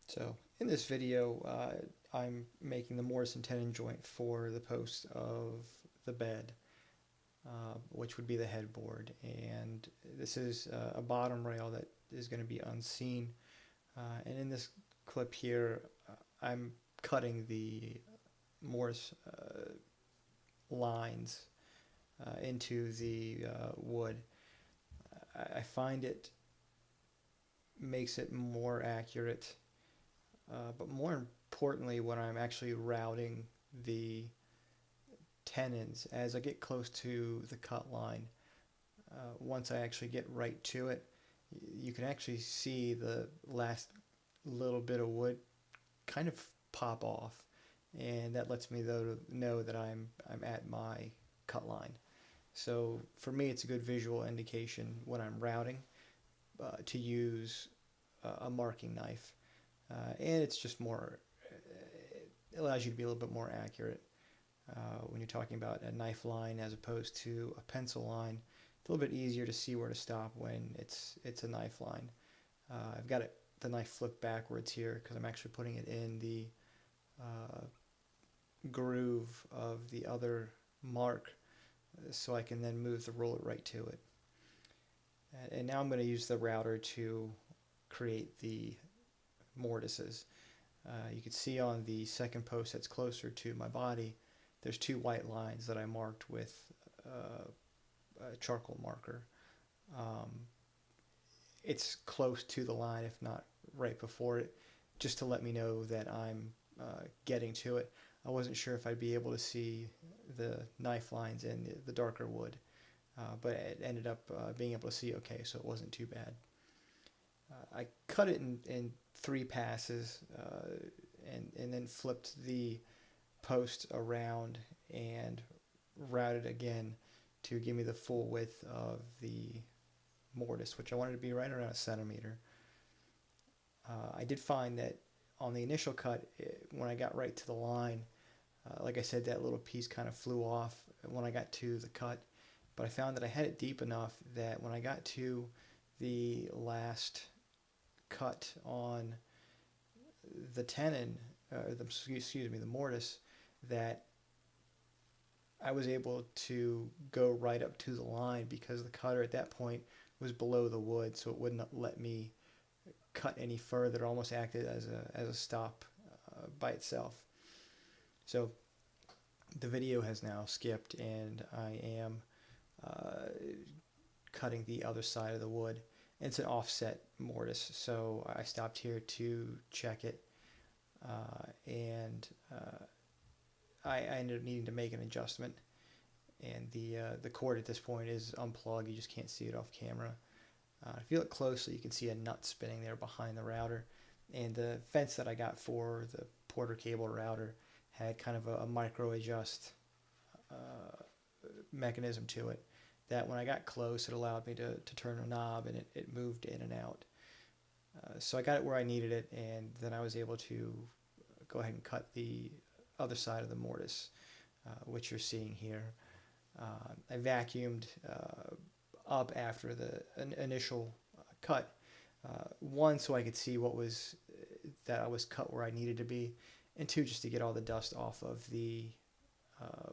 So in this video, I'm making the Mortise and Tenon joint for the post of the bed, which would be the headboard. And this is a bottom rail that is going to be unseen. And in this clip here, I'm cutting the Morse lines into the wood. I find it makes it more accurate. But more importantly, when I'm actually routing the tenons, as I get close to the cut line, once I actually get right to it, you can actually see the last little bit of wood kind of pop off, and that lets me know that I'm at my cut line. So for me, it's a good visual indication when I'm routing to use a marking knife. And it's just more, it allows you to be a little bit more accurate when you're talking about a knife line as opposed to a pencil line. It's a little bit easier to see where to stop when it's a knife line. I've got the knife flipped backwards here because I'm actually putting it in the groove of the other mark so I can then move the roller right to it. And now I'm going to use the router to create the mortises. You can see on the second post that's closer to my body, there's two white lines that I marked with a charcoal marker. It's close to the line, if not right before it, just to let me know that I'm getting to it. I wasn't sure if I'd be able to see the knife lines in the darker wood, but it ended up being able to see okay, so it wasn't too bad. I cut it in 3 passes and then flipped the post around and routed again to give me the full width of the mortise, which I wanted to be right around a centimeter. I did find that on the initial cut, when I got right to the line, like I said, that little piece kind of flew off when I got to the cut, but I found that I had it deep enough that when I got to the last cut on the tenon, the mortise, that I was able to go right up to the line because the cutter at that point was below the wood, so it wouldn't let me cut any further. It almost acted as a stop by itself. So the video has now skipped, and I am cutting the other side of the wood. It's an offset mortise, so I stopped here to check it, and I ended up needing to make an adjustment. And the cord at this point is unplugged. You just can't see it off camera. If you look closely, you can see a nut spinning there behind the router. And the fence that I got for the Porter cable router had kind of a micro adjust mechanism to it, that when I got close, it allowed me to turn a knob, and it moved in and out. So I got it where I needed it, and then I was able to go ahead and cut the other side of the mortise, which you're seeing here. I vacuumed up after the initial cut, one, so I could see what was that I was cut where I needed to be, and two, just to get all the dust off of the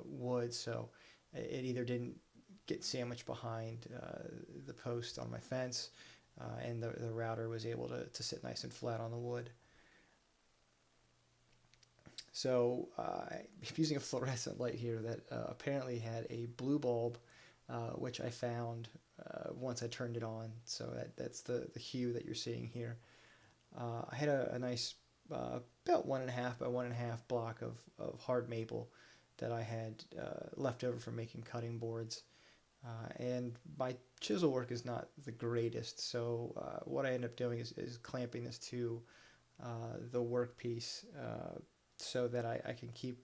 wood, so it either didn't get sandwiched behind the post on my fence, and the router was able to sit nice and flat on the wood. So I'm using a fluorescent light here that apparently had a blue bulb, which I found once I turned it on. So that's the hue that you're seeing here. I had a nice about 1.5 by 1.5 block of hard maple that I had left over from making cutting boards. And my chisel work is not the greatest, so what I end up doing is clamping this to the workpiece so that I can keep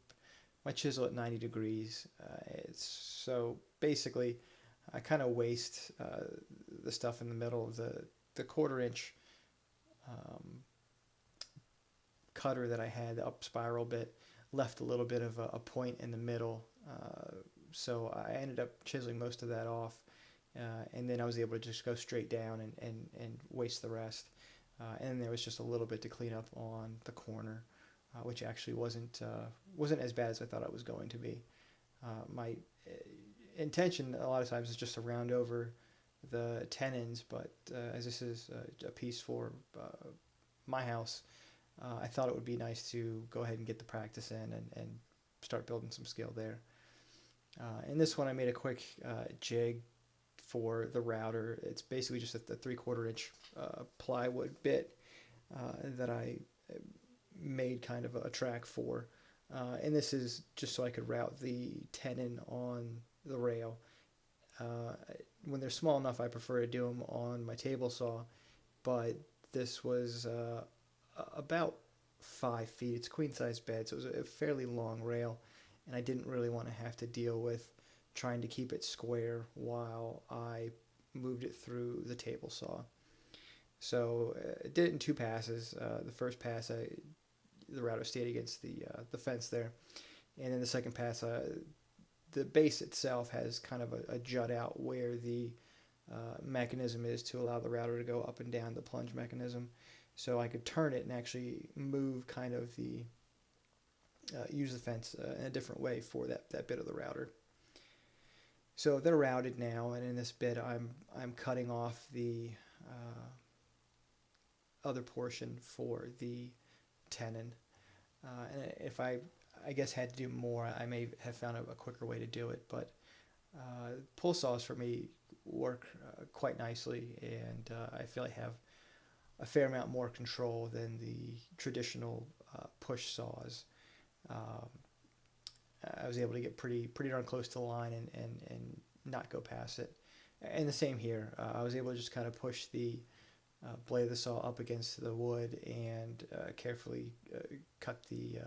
my chisel at 90 degrees. So basically, I kind of waste the stuff in the middle of the 1/4 inch cutter that I had, the up spiral bit, left a little bit of a point in the middle. So I ended up chiseling most of that off, and then I was able to just go straight down and waste the rest. and then there was just a little bit to clean up on the corner, which actually wasn't as bad as I thought it was going to be. My intention a lot of times is just to round over the tenons, but as this is a piece for my house, I thought it would be nice to go ahead and get the practice in and start building some skill there. In this one, I made a quick jig for the router. It's basically just a 3/4 inch plywood bit that I made kind of a track for. And this is just so I could route the tenon on the rail. When they're small enough, I prefer to do them on my table saw, but this was about 5 feet. It's a queen size bed, so it was a fairly long rail, and I didn't really want to have to deal with trying to keep it square while I moved it through the table saw. So I did it in 2 passes. The first pass, the router stayed against the fence there, and then the second pass, the base itself has kind of a jut out where the mechanism is to allow the router to go up and down, the plunge mechanism. So I could turn it and actually move kind of use the fence in a different way for that bit of the router. So they're routed now, and in this bit I'm cutting off the other portion for the tenon. And if I guess had to do more, I may have found a quicker way to do it, but pull saws for me work quite nicely, and I feel I have a fair amount more control than the traditional push saws. I was able to get pretty darn close to the line and not go past it. And the same here. I was able to just kind of push the blade of the saw up against the wood and carefully cut the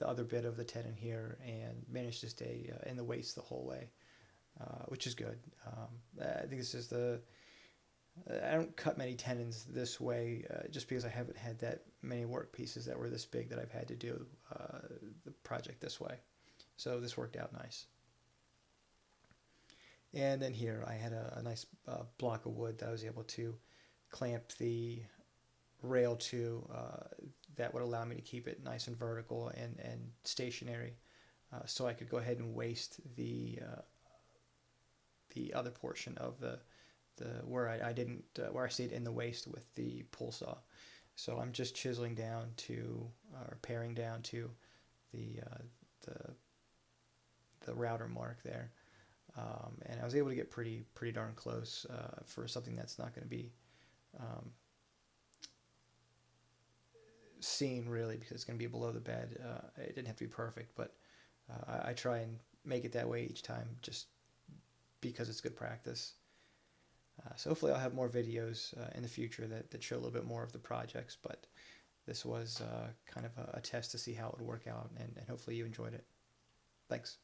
other bit of the tenon here and managed to stay in the waist the whole way, which is good. I think this is I don't cut many tenons this way just because I haven't had that many work pieces that were this big that I've had to do the project this way. So this worked out nice. And then here I had a nice block of wood that I was able to clamp the rail to that would allow me to keep it nice and vertical and stationary, so I could go ahead and waste the other portion of the where I stayed in the waist with the pull saw. So I'm just chiseling down to or paring down to the router mark there, and I was able to get pretty darn close for something that's not going to be seen really, because it's going to be below the bed. It didn't have to be perfect, but I try and make it that way each time just because it's good practice. So hopefully I'll have more videos in the future that show a little bit more of the projects, but this was kind of a test to see how it would work out, and hopefully you enjoyed it. Thanks.